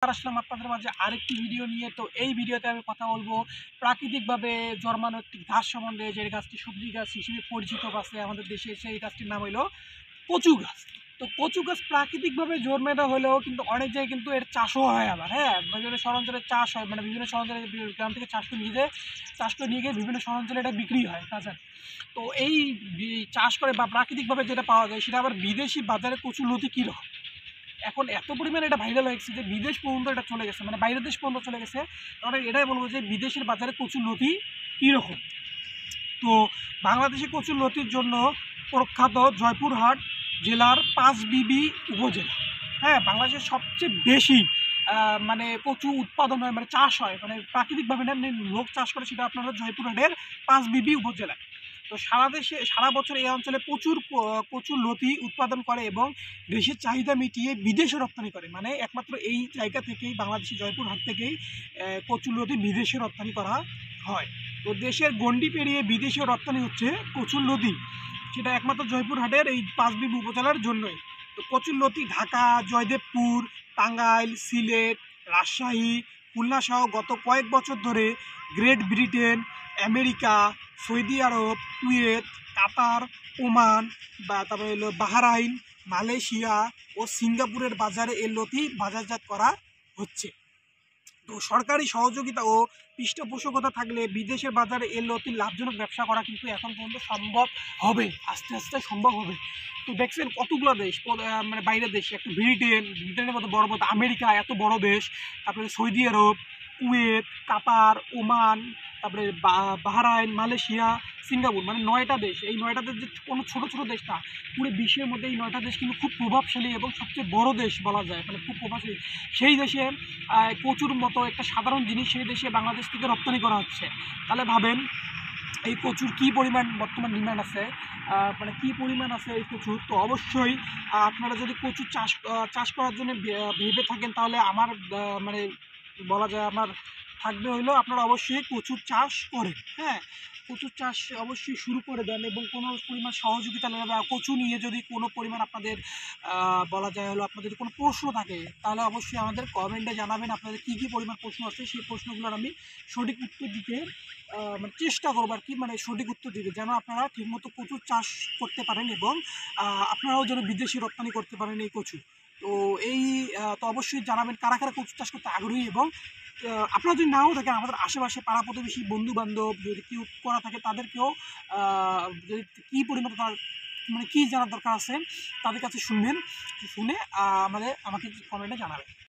আসলাম আপনাদের মাঝে আরেকটি ভিডিও নিয়ে। তো এই ভিডিওতে আমি কথা বলবো প্রাকৃতিকভাবে জন্মানো একটি গাছ সম্বন্ধে, যে গাছটি সবজি গাছ হিসেবে পরিচিত আছে আমাদের দেশে। সেই গাছটির নাম হলো কচু গাছ। তো কচু গাছ প্রাকৃতিকভাবে জন্মেটা হলেও কিন্তু অনেক জায়গায় কিন্তু এর চাষও হয় আবার, হ্যাঁ, বিভিন্ন শহরাঞ্চলে চাষ হয়, মানে বিভিন্ন শহরাঞ্চলে গ্রাম থেকে চাষ করে নিয়ে গিয়ে বিভিন্ন শহরাঞ্চলে এটা বিক্রি হয় বাজারে। তো এই চাষ করে বা প্রাকৃতিকভাবে যেটা পাওয়া যায় সেটা আবার বিদেশি বাজারে কচুলতি কীরকম, এখন এত পরিমাণে এটা ভাইরাল হয়ে গেছে যে বিদেশ পর্যন্ত এটা চলে গেছে, মানে বাইরের দেশ পর্যন্ত চলে গেছে। কারণ এটাই বলবো যে বিদেশের বাজারে কচুলতি কীরকম। তো বাংলাদেশে কচুলতির জন্য প্রখ্যাত জয়পুরহাট জেলার পাঁচবিবি উপজেলা। হ্যাঁ, বাংলাদেশের সবচেয়ে বেশি মানে কচু উৎপাদন হয়, মানে চাষ হয়, মানে প্রাকৃতিকভাবে না, লোক চাষ করে, সেটা আপনারা জয়পুরহাটের পাঁচবিবি উপজেলায়। তো সারা দেশে সারা বছর এই অঞ্চলে প্রচুর কচুর লতি উৎপাদন করে এবং দেশের চাহিদা মিটিয়ে বিদেশে রপ্তানি করে। মানে একমাত্র এই জায়গা থেকেই, বাংলাদেশের জয়পুরহাট থেকেই কচুর লতি বিদেশে রপ্তানি করা হয়। তো দেশের গণ্ডি পেরিয়ে বিদেশে রপ্তানি হচ্ছে কচুর লতি, সেটা একমাত্র জয়পুরহাটের এই পাঁচবিবি উপজেলার জন্যই। তো কচুর লতি ঢাকা, জয়দেবপুর, টাঙ্গাইল, সিলেট, রাজশাহী, খুলনা সহ গত কয়েক বছর ধরে গ্রেট ব্রিটেন, আমেরিকা, সৌদি আরব, কুয়েত, কাতার, ওমান, বা তারপরে হলো বাহরাইন, মালয়েশিয়া ও সিঙ্গাপুরের বাজারে এর লতি বাজারজাত করা হচ্ছে। তো সরকারি সহযোগিতা ও পৃষ্ঠপোষকতা থাকলে বিদেশের বাজারে এর লতির লাভজনক ব্যবসা করা কিন্তু এখন পর্যন্ত সম্ভব হবে, আস্তে আস্তে সম্ভব হবে। তো দেখছেন কতগুলো দেশ, মানে বাইরের দেশ, একটা ব্রিটেনের মতো বড় বড়, আমেরিকা এত বড় দেশ, তারপরে সৌদি আরব, কুয়েত, কাতার, ওমান, তারপরে বাহরাইন, মালয়েশিয়া, সিঙ্গাপুর, মানে 9টা দেশ। এই 9টা দেশ যে কোনো ছোটো ছোটো দেশ না, পুরো বিশ্বের মধ্যে এই 9টা দেশ কিন্তু খুব প্রভাবশালী এবং সবচেয়ে বড় দেশ বলা যায়, মানে খুব প্রভাবশালী। সেই দেশে কচুর মতো একটা সাধারণ জিনিস সেই দেশে বাংলাদেশ থেকে রপ্তানি করা হচ্ছে। তাহলে ভাবেন এই কচুর কী পরিমাণ বর্তমান ডিমান্ড আছে, মানে কী পরিমাণ আছে এই কচুর। তো অবশ্যই আপনারা যদি কচুর চাষ করার জন্য ভেবে থাকেন, তাহলে আমার মানে বলা যায় আমার থাকবে হইলো আপনারা অবশ্যই কচুর চাষ করেন। হ্যাঁ, কচুর চাষ অবশ্যই শুরু করে দেন এবং কোনো পরিমাণ সহযোগিতা নেবে, বা কচু নিয়ে যদি কোনো পরিমাণ আপনাদের বলা যায় হলো আপনাদের যদি কোনো প্রশ্ন থাকে, তাহলে অবশ্যই আমাদের কমেন্টে জানাবেন আপনাদের কী কী পরিমাণ প্রশ্ন আছে। সেই প্রশ্নগুলোর আমি সঠিক উত্তর দিতে মানে চেষ্টা করবো আর কি, মানে সঠিক উত্তর দিতে, যেন আপনারা ঠিকমতো কচু চাষ করতে পারেন এবং আপনারাও যেন বিদেশে রপ্তানি করতে পারেন এই কচু। তো এই তো অবশ্যই জানাবেন কারা কারা কচু চাষ করতে আগ্রহী, এবং আপনারা যদি নাও থাকেন, আমাদের আশেপাশে পাড়া প্রতিবেশী বন্ধু বান্ধব যদি কেউ করা থাকে, তাদেরকেও যদি কী পরিমাণে তার মানে কী জানার দরকার আছে তাদের কাছে শুনবেন, শুনে আমাকে কমেন্টে জানাবেন।